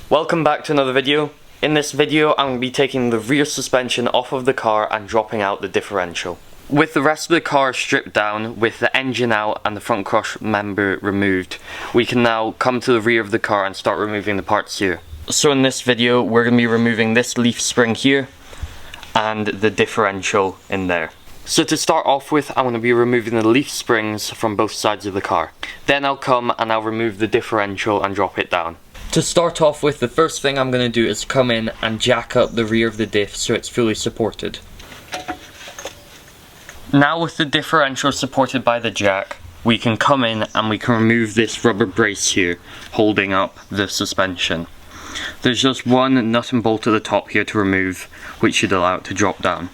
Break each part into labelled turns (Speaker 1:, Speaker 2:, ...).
Speaker 1: Welcome back to another video. In this video I'm going to be taking the rear suspension off of the car and dropping out the differential. With the rest of the car stripped down, with the engine out and the front crush member removed, we can now come to the rear of the car and start removing the parts here. So in this video we're going to be removing this leaf spring here and the differential in there. So to start off with, I'm going to be removing the leaf springs from both sides of the car. Then I'll come and I'll remove the differential and drop it down. To start off with, the first thing I'm going to do is come in and jack up the rear of the diff so it's fully supported. Now with the differential supported by the jack, we can come in and we can remove this rubber brace here holding up the suspension. There's just one nut and bolt at the top here to remove, which should allow it to drop down.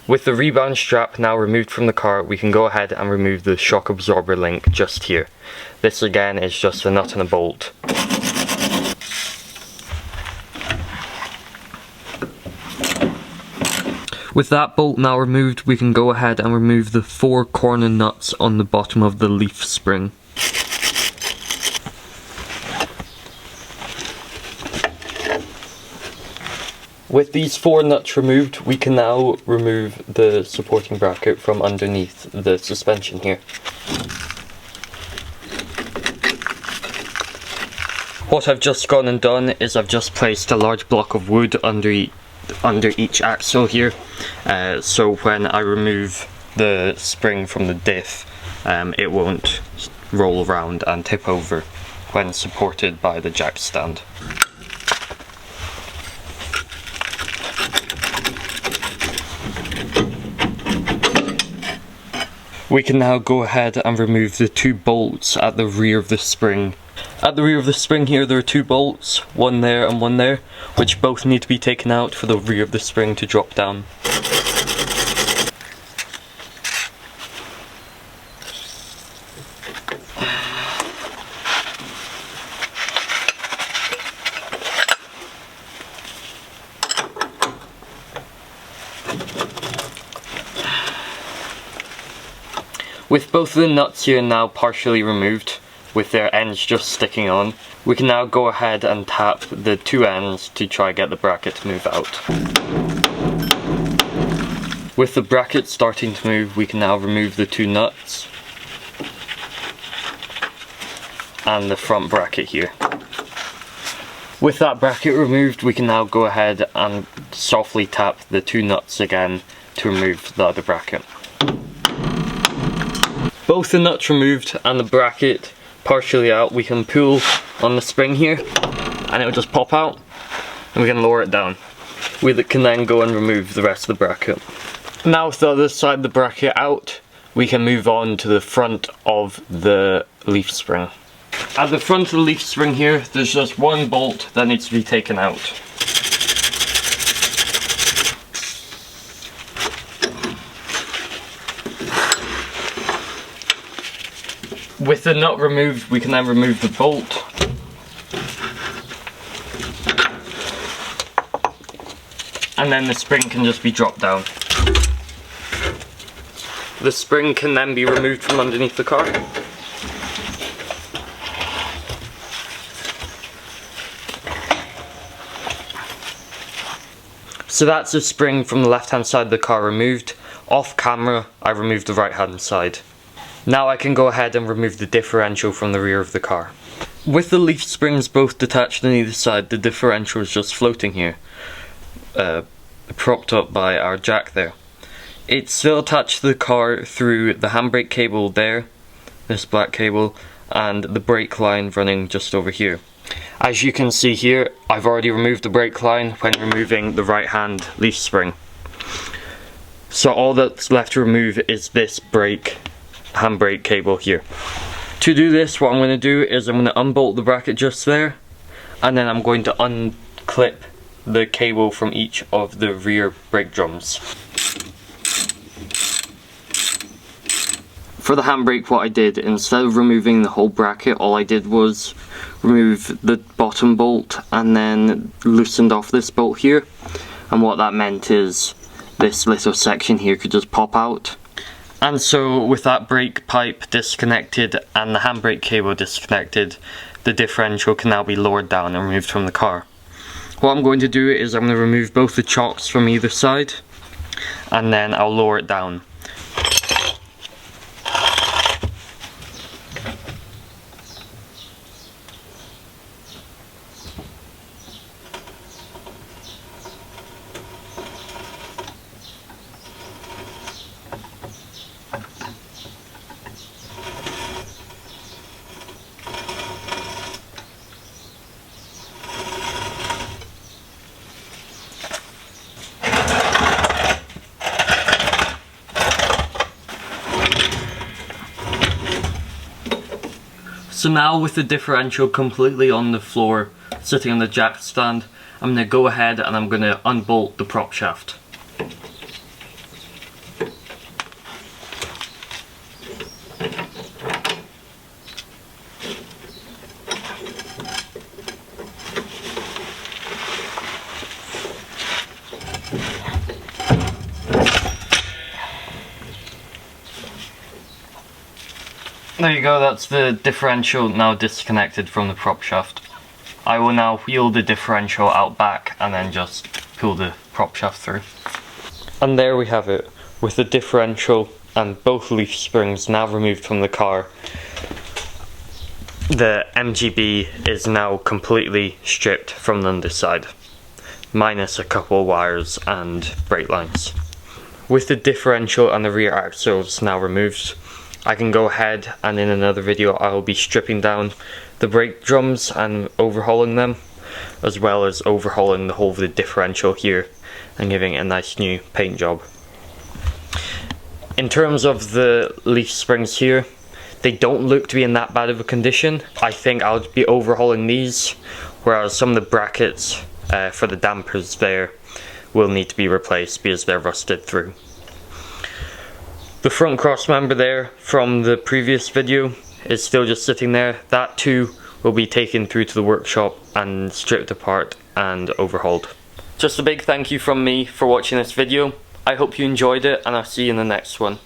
Speaker 1: With the rebound strap now removed from the car, we can go ahead and remove the shock absorber link just here. This again is just a nut and a bolt. With that bolt now removed, we can go ahead and remove the 4 corner nuts on the bottom of the leaf spring. With these 4 nuts removed, we can now remove the supporting bracket from underneath the suspension here. What I've just gone and done is I've just placed a large block of wood under each axle here, so when I remove the spring from the diff, it won't roll around and tip over when supported by the jack stand. We can now go ahead and remove the 2 bolts at the rear of the spring. At the rear of the spring here there are 2 bolts, one there and one there, which both need to be taken out for the rear of the spring to drop down. With both of the nuts here now partially removed, with their ends just sticking on, we can now go ahead and tap the 2 ends to try get the bracket to move out. With the bracket starting to move, we can now remove the 2 nuts and the front bracket here. With that bracket removed, we can now go ahead and softly tap the 2 nuts again to remove the other bracket. Both the nuts removed and the bracket partially out, we can pull on the spring here and it will just pop out and we can lower it down. We can then go and remove the rest of the bracket. Now with the other side of the bracket out, we can move on to the front of the leaf spring. At the front of the leaf spring here, there's just one bolt that needs to be taken out. With the nut removed, we can then remove the bolt. And then the spring can just be dropped down. The spring can then be removed from underneath the car. So that's the spring from the left hand side of the car removed. Off camera, I removed the right hand side. Now I can go ahead and remove the differential from the rear of the car. With the leaf springs both detached on either side, the differential is just floating here, propped up by our jack there. It's still attached to the car through the handbrake cable there, this black cable, and the brake line running just over here. As you can see here, I've already removed the brake line when removing the right hand leaf spring. So all that's left to remove is this handbrake cable here. To do this, what I'm going to do is I'm going to unbolt the bracket just there, and then I'm going to unclip the cable from each of the rear brake drums. For the handbrake, what I did, instead of removing the whole bracket, all I did was remove the bottom bolt and then loosened off this bolt here, and what that meant is this little section here could just pop out, And so with that brake pipe disconnected and the handbrake cable disconnected, the differential can now be lowered down and removed from the car. What I'm going to do is I'm going to remove both the chocks from either side, and then I'll lower it down. So now with the differential completely on the floor, sitting on the jack stand, I'm going to go ahead and I'm going to unbolt the prop shaft. There you go, that's the differential now disconnected from the prop shaft. I will now wheel the differential out back and then just pull the prop shaft through. And there we have it, with the differential and both leaf springs now removed from the car. The MGB is now completely stripped from the underside, minus a couple of wires and brake lines. With the differential and the rear axles now removed, I can go ahead and in another video I will be stripping down the brake drums and overhauling them, as well as overhauling the whole of the differential here and giving it a nice new paint job. In terms of the leaf springs here, they don't look to be in that bad of a condition. I think I'll be overhauling these, whereas some of the brackets for the dampers there will need to be replaced because they're rusted through. The front cross member there from the previous video is still just sitting there. That too will be taken through to the workshop and stripped apart and overhauled. Just a big thank you from me for watching this video. I hope you enjoyed it and I'll see you in the next one.